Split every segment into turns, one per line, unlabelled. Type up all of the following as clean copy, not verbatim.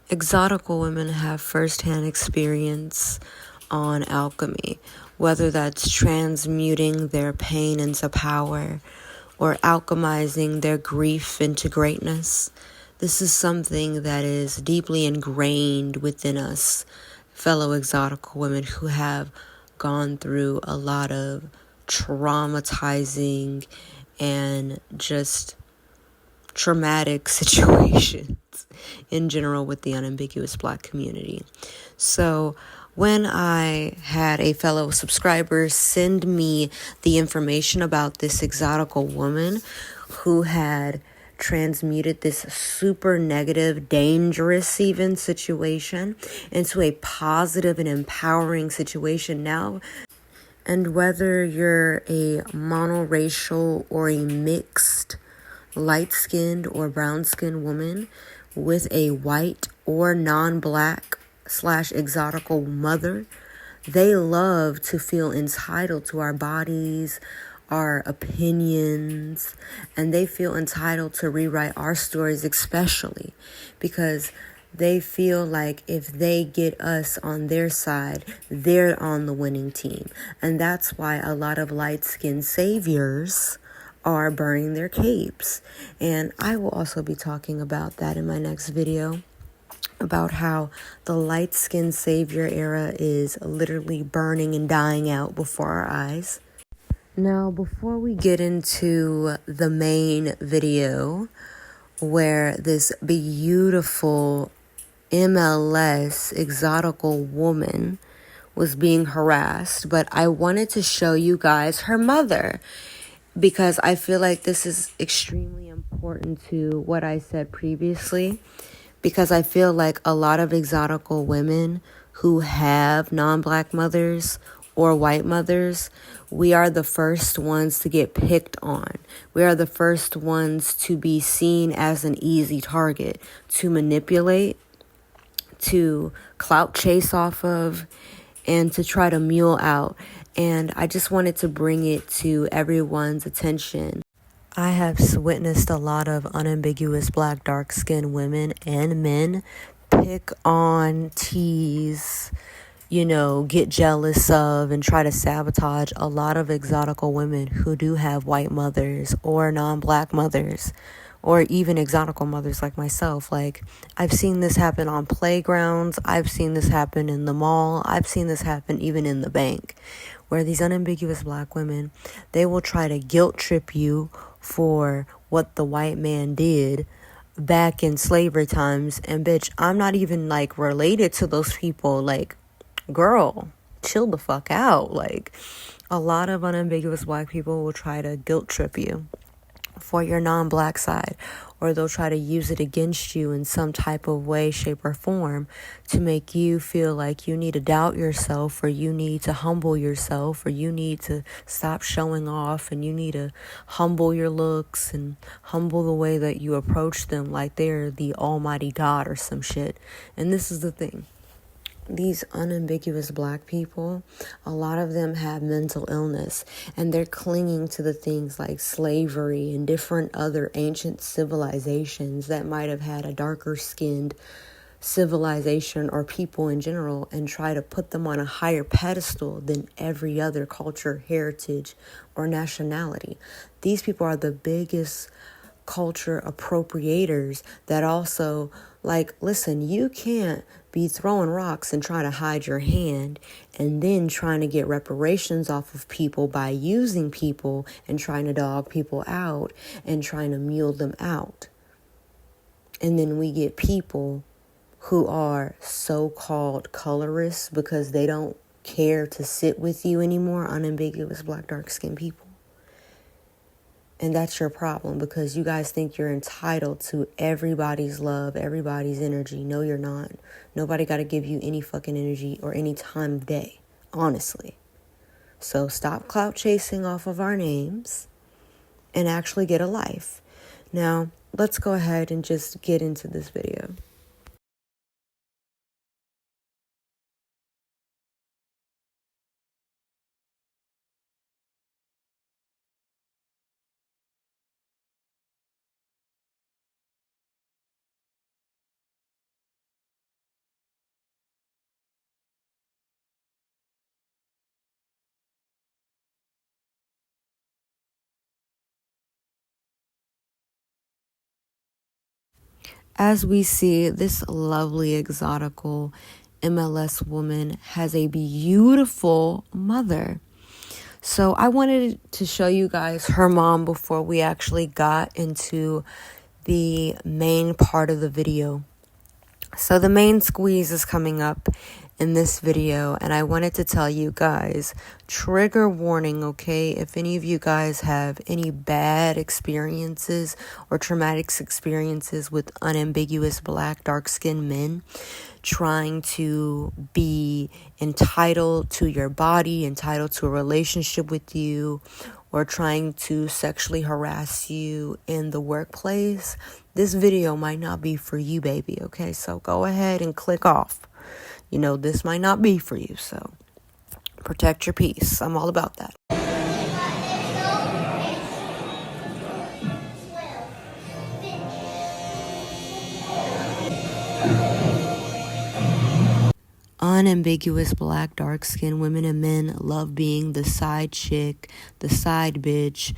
Exotical women have firsthand experience on alchemy, whether that's transmuting their pain into power or alchemizing their grief into greatness. This is something that is deeply ingrained within us, fellow exotical women who have gone through a lot of traumatizing and just traumatic situations in general with the unambiguous Black community. So when I had a fellow subscriber send me the information about this exotical woman who had transmuted this super negative, dangerous even situation into a positive and empowering situation now, and whether you're a monoracial or a mixed light-skinned or brown-skinned woman with a white or non-Black / exotical mother, they love to feel entitled to our bodies, our opinions, and they feel entitled to rewrite our stories, especially because they feel like if they get us on their side, they're on the winning team. And that's why a lot of light-skinned saviors are burning their capes. And I will also be talking about that in my next video, about how the light-skinned savior era is literally burning and dying out before our eyes. Now, before we get into the main video where this beautiful MLS exotical woman was being harassed, but I wanted to show you guys her mother, because I feel like this is extremely important to what I said previously, because I feel like a lot of exotical women who have non-Black mothers or white mothers, we are the first ones to get picked on. We are the first ones to be seen as an easy target to manipulate, to clout chase off of, and to try to mule out. And I just wanted to bring it to everyone's attention. I have witnessed a lot of unambiguous Black dark-skinned women and men pick on, tease, get jealous of, and try to sabotage a lot of exotical women who do have white mothers or non-Black mothers, or even exotical mothers like myself. Like, I've seen this happen on playgrounds. I've seen this happen in the mall. I've seen this happen even in the bank, where these unambiguous Black women, they will try to guilt trip you for what the white man did back in slavery times. And bitch, I'm not even related to those people. Girl, chill the fuck out. A lot of unambiguous Black people will try to guilt trip you for your non-Black side, or they'll try to use it against you in some type of way, shape, or form to make you feel like you need to doubt yourself, or you need to humble yourself, or you need to stop showing off, and you need to humble your looks and humble the way that you approach them like they're the almighty God or some shit. And this is the thing. These unambiguous Black people, a lot of them have mental illness, and they're clinging to the things like slavery and different other ancient civilizations that might have had a darker skinned civilization or people in general, and try to put them on a higher pedestal than every other culture, heritage, or nationality. These people are the biggest culture appropriators that also, listen, you can't be throwing rocks and trying to hide your hand and then trying to get reparations off of people by using people and trying to dog people out and trying to mule them out. And then we get people who are so-called colorists because they don't care to sit with you anymore, unambiguous Black dark-skinned people. And that's your problem, because you guys think you're entitled to everybody's love, everybody's energy. No, you're not. Nobody got to give you any fucking energy or any time of day, honestly. So stop clout chasing off of our names and actually get a life. Now, let's go ahead and just get into this video. As we see, this lovely exotical MLS woman has a beautiful mother. So I wanted to show you guys her mom before we actually got into the main part of the video. So the main squeeze is coming up in this video, and I wanted to tell you guys, trigger warning, okay? If any of you guys have any bad experiences or traumatic experiences with unambiguous black, dark-skinned men trying to be entitled to your body, entitled to a relationship with you, or trying to sexually harass you in the workplace, this video might not be for you, baby, okay? So go ahead and click off. You know, this might not be for you, so protect your peace. I'm all about that. Unambiguous black, dark-skinned women and men love being the side chick, the side bitch,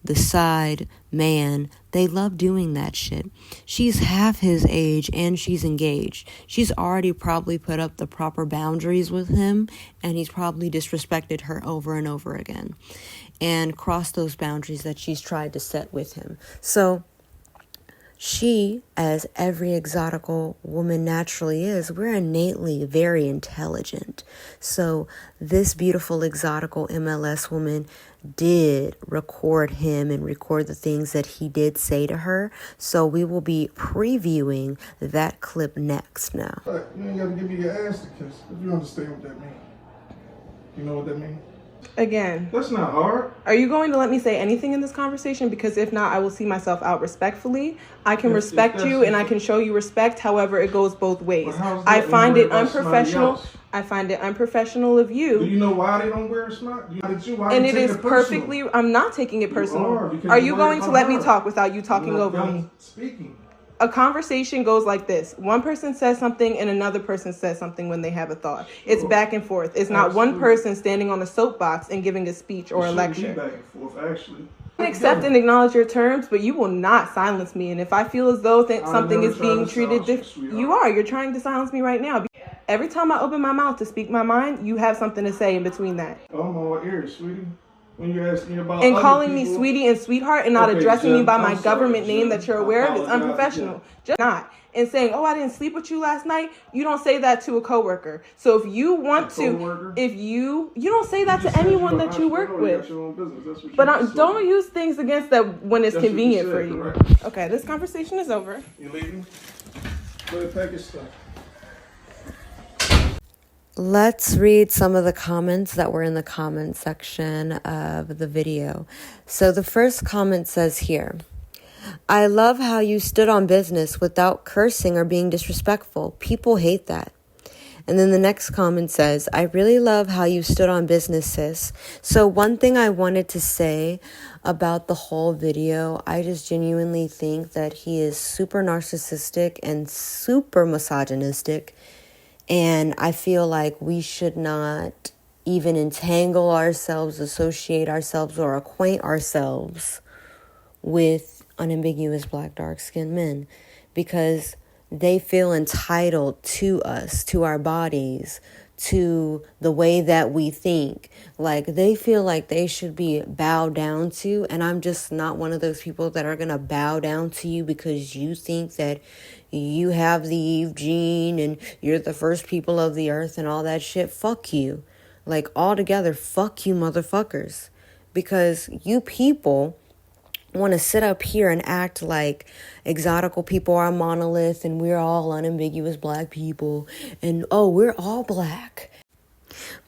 the side man. They love doing that shit. She's half his age and she's engaged. She's already probably put up the proper boundaries with him, and he's probably disrespected her over and over again and crossed those boundaries that she's tried to set with him. So she, as every exotical woman naturally is, we're innately very intelligent. So this beautiful exotical MLS woman did record him and record the things that he did say to her. So we will be previewing that clip next now.
You ain't got to give me your ass to kiss, if you understand what that means. You know what that means?
Again,
that's not hard.
Are you going to let me say anything in this conversation? Because if not, I will see myself out respectfully. I can respect you and I can show you respect. However, it goes both ways. I find it unprofessional. I find it unprofessional of you.
Do you know why they don't wear a smock?
And it is perfectly. I'm not taking it personal. Are you going to let me talk without you talking over me?
Speaking.
A conversation goes like this. One person says something and another person says something when they have a thought. It's back and forth. It's not one person standing on a soapbox and giving a speech or a lecture.
Back and forth, actually.
I can accept and acknowledge your terms, but you will not silence me. And if I feel as though something is being treated differently, you're trying to silence me right now. Every time I open my mouth to speak my mind, you have something to say in between that.
I'm all ears, sweetie. When you ask me about
and calling me sweetie and sweetheart and not addressing me by my government name that you're aware of is unprofessional. Just not. And saying, oh, I didn't sleep with you last night. You don't say that to a coworker. So if you want to, you don't say that to anyone that you work with. But don't use things against that when it's convenient for you. Okay, this conversation is over.
You leaving? Go to pack your stuff.
Let's read some of the comments that were in the comment section of the video. So the first comment says here, I love how you stood on business without cursing or being disrespectful. People hate that. And then the next comment says, I really love how you stood on business, sis. So one thing I wanted to say about the whole video, I just genuinely think that he is super narcissistic and super misogynistic. And I feel like we should not even entangle ourselves, associate ourselves, or acquaint ourselves with unambiguous black, dark-skinned men because they feel entitled to us, to our bodies, to the way that we think. Like they feel like they should be bowed down to. And I'm just not one of those people that are going to bow down to you because you think that you have the Eve gene and you're the first people of the earth and all that shit. Fuck you. Like altogether, fuck you motherfuckers. Because you people want to sit up here and act like exotical people are a monolith and we're all unambiguous black people and we're all black.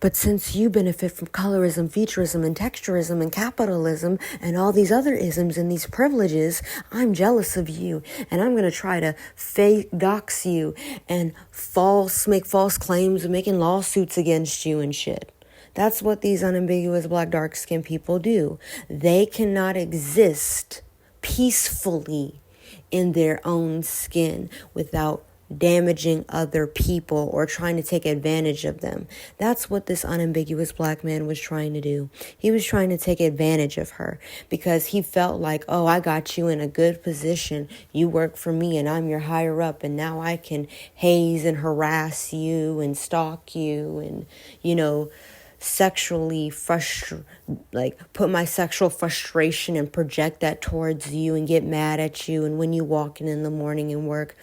But since you benefit from colorism, featureism, and texturism, and capitalism, and all these other isms and these privileges, I'm jealous of you, and I'm going to try to fake dox you and make false claims and making lawsuits against you and shit. That's what these unambiguous black, dark-skinned people do. They cannot exist peacefully in their own skin without damaging other people or trying to take advantage of them. That's what this unambiguous black man was trying to do. He was trying to take advantage of her because he felt like, oh, I got you in a good position. You work for me and I'm your higher up, and now I can haze and harass you and stalk you and, sexually put my sexual frustration and project that towards you and get mad at you. And when you walk in the morning and work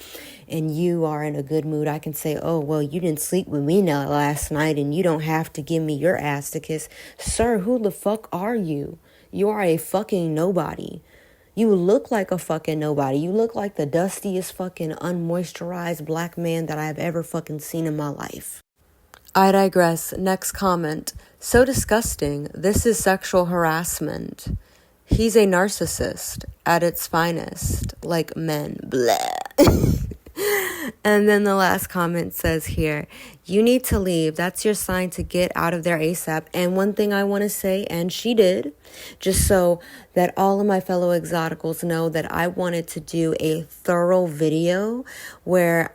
and you are in a good mood, I can say, oh, well, you didn't sleep with me last night and you don't have to give me your ass to kiss. Sir, who the fuck are you? You are a fucking nobody. You look like a fucking nobody. You look like the dustiest fucking unmoisturized black man that I've ever fucking seen in my life. I digress. Next comment. So disgusting. This is sexual harassment. He's a narcissist at its finest. Like men. Blah. And then the last comment says here, you need to leave. That's your sign to get out of there ASAP. And one thing I want to say, and she did, just so that all of my fellow exoticals know that I wanted to do a thorough video where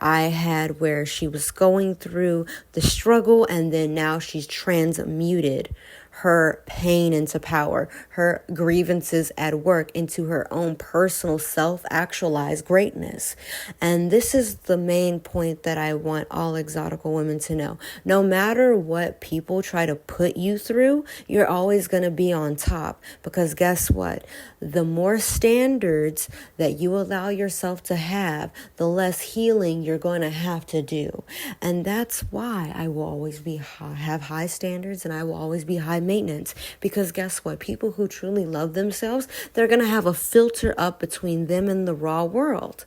she was going through the struggle and then now she's transmuted her pain into power, her grievances at work into her own personal self-actualized greatness. And this is the main point that I want all exotical women to know. No matter what people try to put you through, you're always going to be on top, because guess what? The more standards that you allow yourself to have, the less healing you're going to have to do. And that's why I will always have high standards, and I will always be high maintenance, because guess what? People who truly love themselves, they're going to have a filter up between them and the raw world.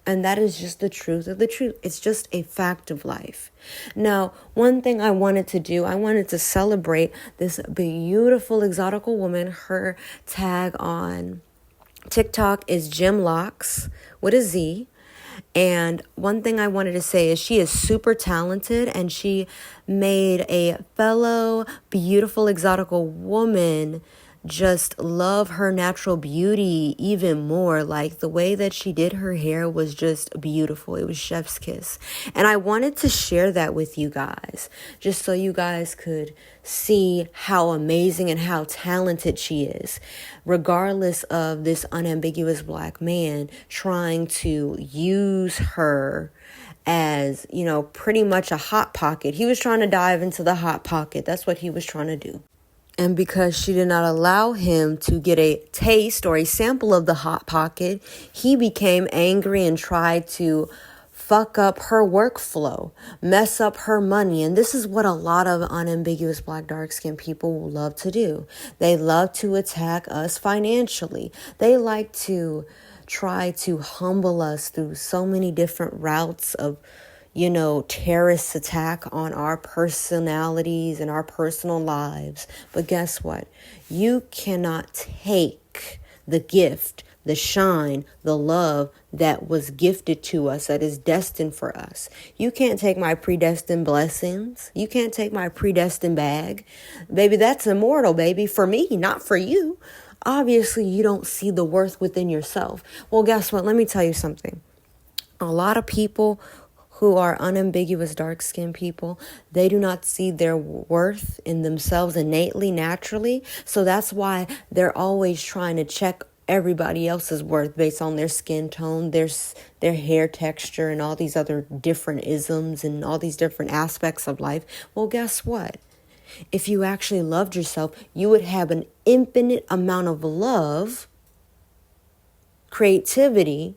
And that is just the truth of the truth. It's just a fact of life. Now, one thing I wanted to do, I wanted to celebrate this beautiful exotical woman. Her tag on TikTok is Gemlocks with a Z. And one thing I wanted to say is she is super talented, and she made a fellow beautiful exotical woman just love her natural beauty even more. Like, the way that she did her hair was just beautiful. It was chef's kiss. And I wanted to share that with you guys, just so you guys could see how amazing and how talented she is, regardless of this unambiguous black man trying to use her as, pretty much a hot pocket. He was trying to dive into the hot pocket. That's what he was trying to do. And because she did not allow him to get a taste or a sample of the hot pocket, he became angry and tried to fuck up her workflow, mess up her money. And this is what a lot of unambiguous black dark-skinned people will love to do. They love to attack us financially. They like to try to humble us through so many different routes of terrorist attack on our personalities and our personal lives. But guess what? You cannot take the gift, the shine, the love that was gifted to us, that is destined for us. You can't take my predestined blessings. You can't take my predestined bag. Baby, that's immortal, baby. For me, not for you. Obviously, you don't see the worth within yourself. Well, guess what? Let me tell you something. A lot of people who are unambiguous dark-skinned people, they do not see their worth in themselves innately, naturally. So that's why they're always trying to check everybody else's worth based on their skin tone, their hair texture, and all these other different isms and all these different aspects of life. Well, guess what? If you actually loved yourself, you would have an infinite amount of love, creativity,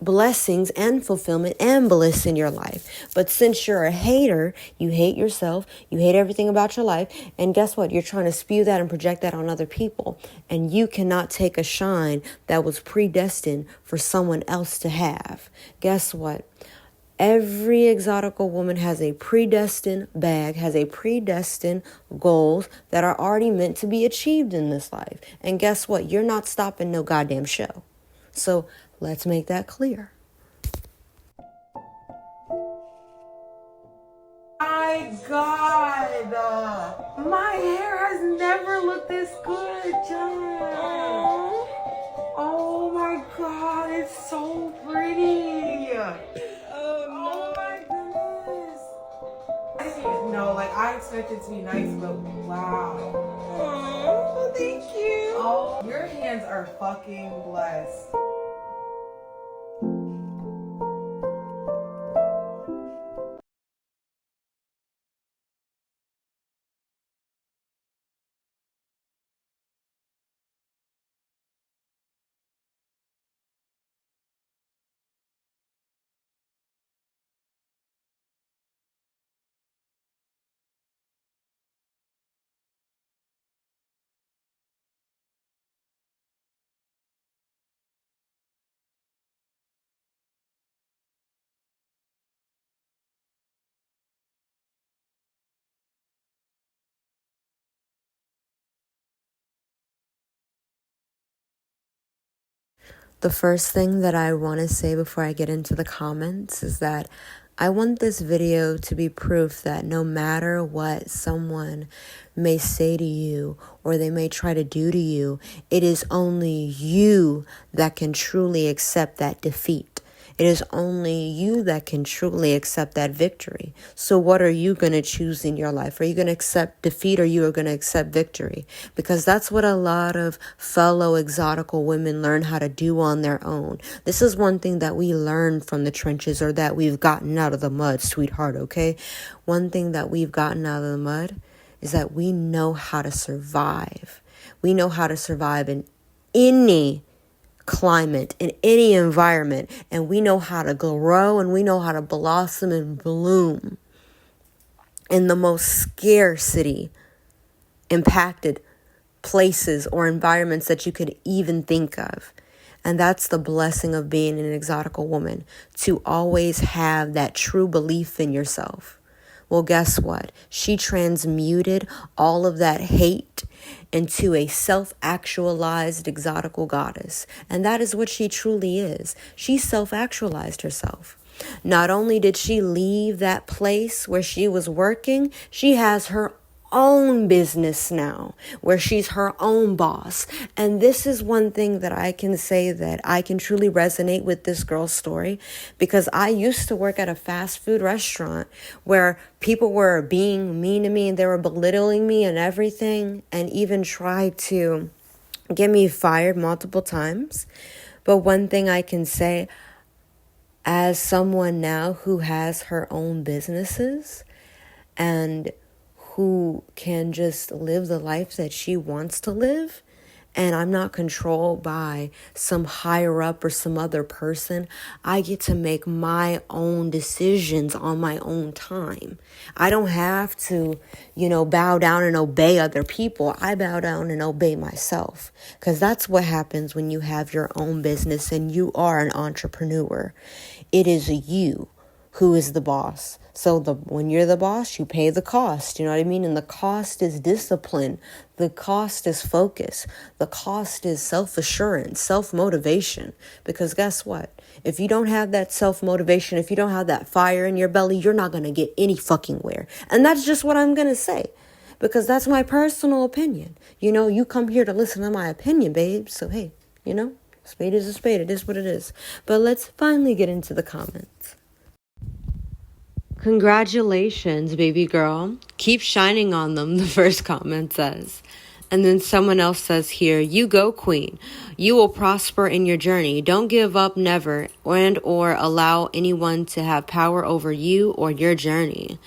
blessings and fulfillment and bliss in your life. But since you're a hater, you hate yourself, you hate everything about your life, and guess what? You're trying to spew that and project that on other people, and you cannot take a shine that was predestined for someone else to have. Guess what? Every exotical woman has a predestined bag, has a predestined goals that are already meant to be achieved in this life. And guess what? You're not stopping no goddamn show. So let's make that clear.
My God, my hair has never looked this good, John. Oh my God, it's so pretty. I expected to be nice, but wow. Oh, thank you. Oh, your hands are fucking blessed.
The first thing that I want to say before I get into the comments is that I want this video to be proof that no matter what someone may say to you or they may try to do to you, it is only you that can truly accept that defeat. It is only you that can truly accept that victory. So what are you going to choose in your life? Are you going to accept defeat or you are going to accept victory? Because that's what a lot of fellow exotical women learn how to do on their own. This is one thing that we learned from the trenches or that we've gotten out of the mud, sweetheart, okay? One thing that we've gotten out of the mud is that we know how to survive. We know how to survive in any climate, in any environment, and we know how to grow and we know how to blossom and bloom in the most scarcity impacted places or environments that you could even think of. And that's the blessing of being an exotical woman, to always have that true belief in yourself. Well, guess what? She transmuted all of that hate into a self-actualized exotical goddess. And that is what she truly is. She self-actualized herself. Not only did she leave that place where she was working, she has her own business now where she's her own boss. And this is one thing that I can say that I can truly resonate with this girl's story, because I used to work at a fast food restaurant where people were being mean to me and they were belittling me and everything, and even tried to get me fired multiple times. But one thing I can say, as someone now who has her own businesses and who can just live the life that she wants to live, and I'm not controlled by some higher up or some other person, I get to make my own decisions on my own time. I don't have to, bow down and obey other people. I bow down and obey myself, because that's what happens when you have your own business and you are an entrepreneur. It is you who is the boss. So when you're the boss, you pay the cost, you know what I mean? And the cost is discipline. The cost is focus. The cost is self-assurance, self-motivation. Because guess what? If you don't have that self-motivation, if you don't have that fire in your belly, you're not going to get any fucking where. And that's just what I'm going to say, because that's my personal opinion. You come here to listen to my opinion, babe. So, hey, spade is a spade. It is what it is. But let's finally get into the comments. Congratulations, baby girl. Keep shining on them, the first comment says. And then someone else says here, you go, queen. You will prosper in your journey. Don't give up, never, or allow anyone to have power over you or your journey.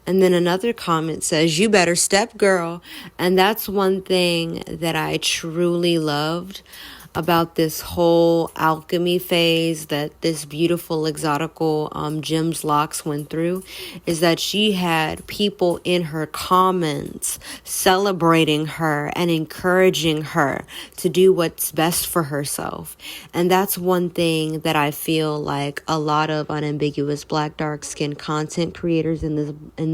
And then another comment says, you better step, girl. And that's one thing that I truly loved about this whole alchemy phase that this beautiful exotical Gems Locks went through, is that she had people in her comments celebrating her and encouraging her to do what's best for herself. And that's one thing that I feel like a lot of unambiguous Black dark skin content creators in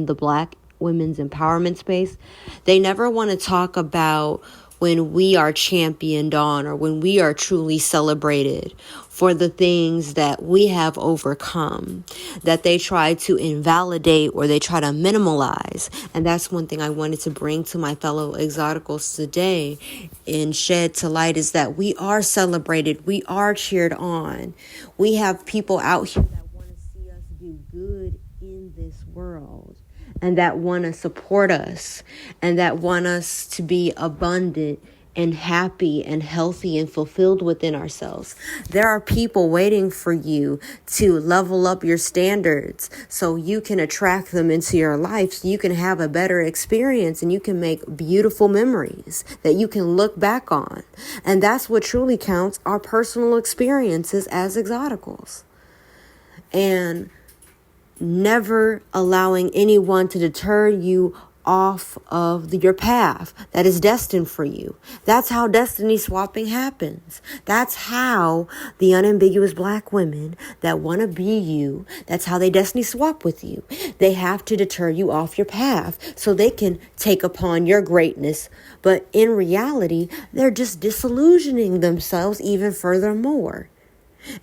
the Black women's empowerment space, they never want to talk about when we are championed on or when we are truly celebrated for the things that we have overcome, that they try to invalidate or they try to minimalize. And that's one thing I wanted to bring to my fellow exoticals today and shed to light, is that we are celebrated. We are cheered on. We have people out here that want to see us do good good in this world and that want to support us and that want us to be abundant and happy and healthy and fulfilled within ourselves. There are people waiting for you to level up your standards so you can attract them into your life, so you can have a better experience and you can make beautiful memories that you can look back on. And that's what truly counts, our personal experiences as exoticals. And never allowing anyone to deter you off of your path that is destined for you. That's how destiny swapping happens. That's how the unambiguous black women that want to be you, that's how they destiny swap with you. They have to deter you off your path so they can take upon your greatness. But in reality, they're just disillusioning themselves even furthermore.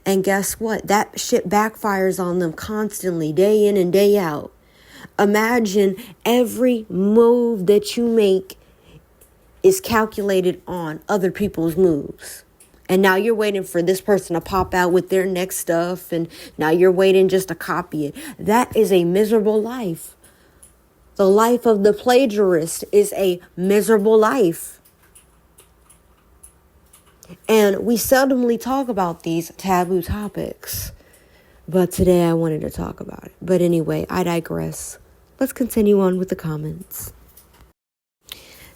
And guess what? That shit backfires on them constantly, day in and day out. Imagine every move that you make is calculated on other people's moves. And now you're waiting for this person to pop out with their next stuff. And now you're waiting just to copy it. That is a miserable life. The life of the plagiarist is a miserable life. And we seldomly talk about these taboo topics. But today I wanted to talk about it. But anyway, I digress. Let's continue on with the comments.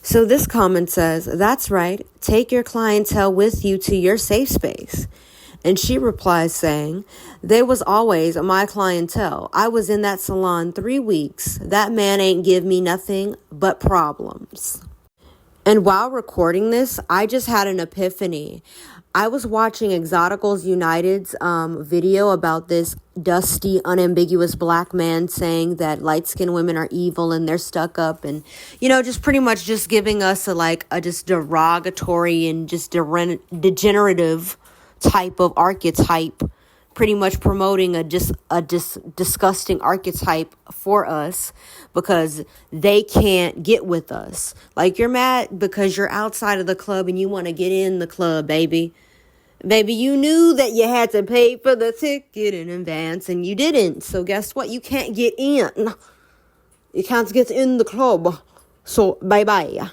So this comment says, "That's right. Take your clientele with you to your safe space." And she replies saying, "They was always my clientele. I was in that salon 3 weeks. That man ain't give me nothing but problems." And while recording this, I just had an epiphany. I was watching Exoticals United's video about this dusty, unambiguous black man saying that light-skinned women are evil and they're stuck up, and just pretty much just giving us a just derogatory and just degenerative type of archetype, pretty much promoting a disgusting archetype for us because they can't get with us. Like, you're mad because you're outside of the club and you want to get in the club, baby. Baby, you knew that you had to pay for the ticket in advance and you didn't. So guess what? You can't get in. You can't get in the club. So bye-bye.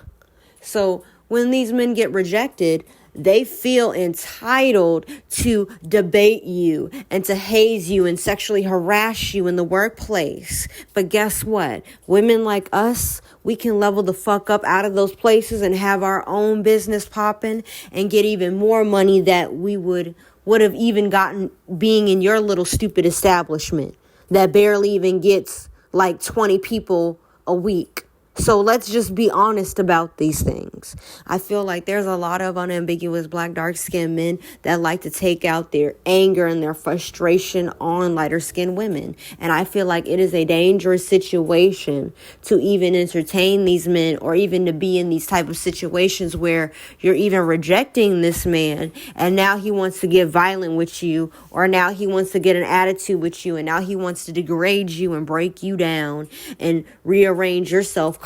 So when these men get rejected, they feel entitled to debate you and to haze you and sexually harass you in the workplace. But guess what? Women like us, we can level the fuck up out of those places and have our own business popping and get even more money that we would have even gotten being in your little stupid establishment that barely even gets like 20 people a week. So let's just be honest about these things. I feel like there's a lot of unambiguous black dark-skinned men that like to take out their anger and their frustration on lighter-skinned women. And I feel like it is a dangerous situation to even entertain these men or even to be in these type of situations where you're even rejecting this man and now he wants to get violent with you, or now he wants to get an attitude with you, and now he wants to degrade you and break you down and rearrange your self-concept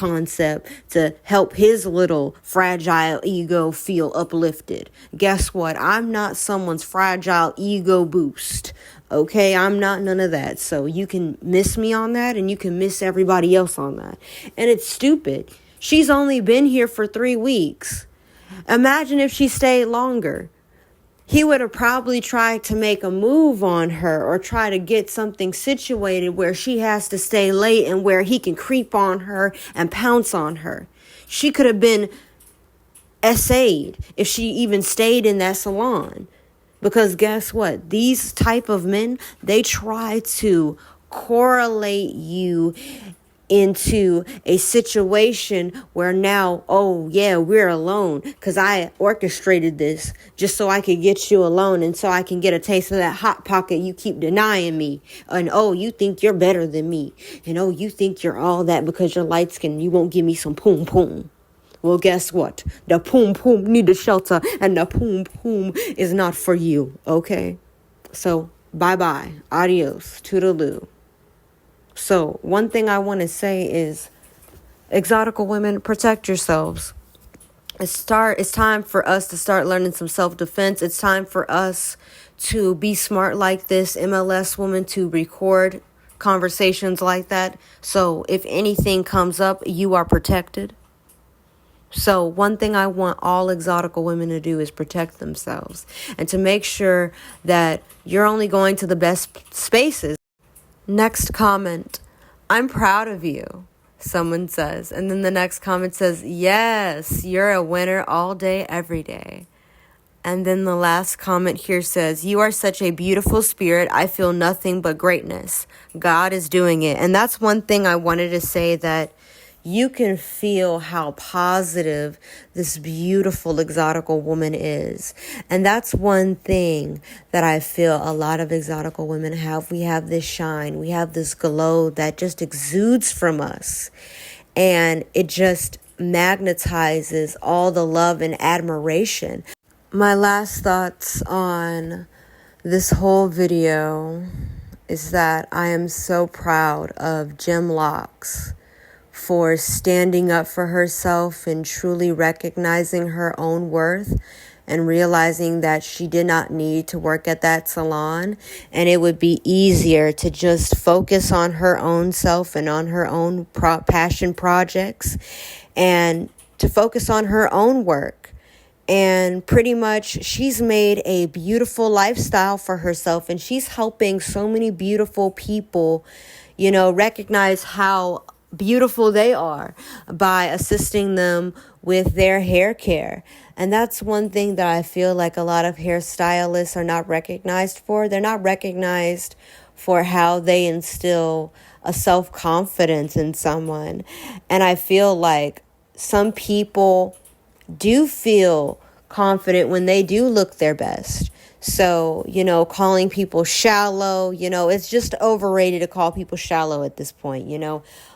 to help his little fragile ego feel uplifted. Guess what? I'm not someone's fragile ego boost. Okay, I'm not none of that. So you can miss me on that and you can miss everybody else on that. And it's stupid. She's only been here for 3 weeks. Imagine if she stayed longer. He would have probably tried to make a move on her or try to get something situated where she has to stay late and where he can creep on her and pounce on her. She could have been essayed if she even stayed in that salon. Because guess what? These type of men, they try to correlate you into a situation where now, oh yeah, we're alone because I orchestrated this just so I could get you alone and so I can get a taste of that hot pocket you keep denying me. And oh, you think you're better than me. And oh, you think you're all that because you're light skinned. You won't give me some poom poom. Well, guess what? The poom poom need a shelter and the poom poom is not for you. Okay? So bye-bye. Adios. Toodaloo. So one thing I want to say is, exotical women, protect yourselves. It's time for us to start learning some self-defense. It's time for us to be smart like this MLS woman, to record conversations like that. So if anything comes up, you are protected. So one thing I want all exotical women to do is protect themselves and to make sure that you're only going to the best spaces. Next comment, I'm proud of you, someone says. And then the next comment says, yes, you're a winner all day, every day. And then the last comment here says, you are such a beautiful spirit. I feel nothing but greatness. God is doing it. And that's one thing I wanted to say, that you can feel how positive this beautiful exotical woman is. And that's one thing that I feel a lot of exotical women have. We have this shine. We have this glow that just exudes from us. And it just magnetizes all the love and admiration. My last thoughts on this whole video is that I am so proud of Gem Locks for standing up for herself and truly recognizing her own worth and realizing that she did not need to work at that salon, and it would be easier to just focus on her own self and on her own passion projects and to focus on her own work. And pretty much she's made a beautiful lifestyle for herself, and she's helping so many beautiful people, recognize how beautiful they are by assisting them with their hair care. And that's one thing that I feel like a lot of hairstylists are not recognized for. They're not recognized for how they instill a self-confidence in someone. And I feel like some people do feel confident when they do look their best. So, calling people shallow, it's just overrated to call people shallow at this point,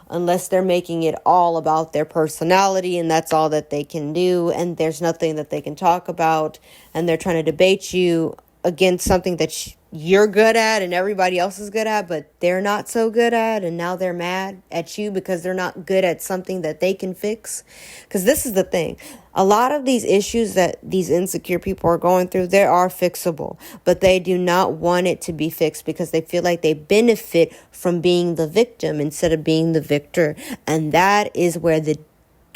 unless they're making it all about their personality and that's all that they can do. And there's nothing that they can talk about. And they're trying to debate you against something that you're good at and everybody else is good at, but they're not so good at, and now they're mad at you because they're not good at something that they can fix. Because this is the thing. A lot of these issues that these insecure people are going through, they are fixable, but they do not want it to be fixed because they feel like they benefit from being the victim instead of being the victor. And that is where the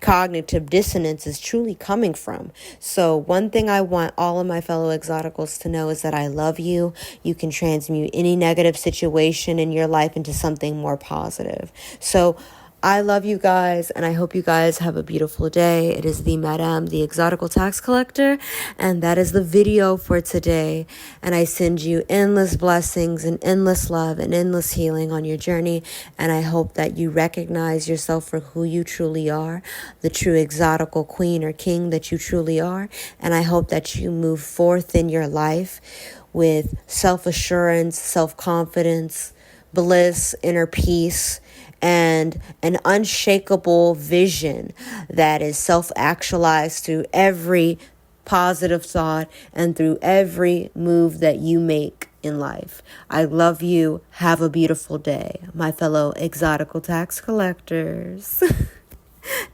cognitive dissonance is truly coming from. So one thing I want all of my fellow exoticals to know is that I love you. You can transmute any negative situation in your life into something more positive. So I love you guys, and I hope you guys have a beautiful day. It is the Madame, the Exotical Tax Collector, and that is the video for today. And I send you endless blessings and endless love and endless healing on your journey. And I hope that you recognize yourself for who you truly are, the true exotical queen or king that you truly are. And I hope that you move forth in your life with self-assurance, self-confidence, bliss, inner peace, and an unshakable vision that is self-actualized through every positive thought and through every move that you make in life. I love you. Have a beautiful day, my fellow exotical tax collectors.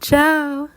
Ciao.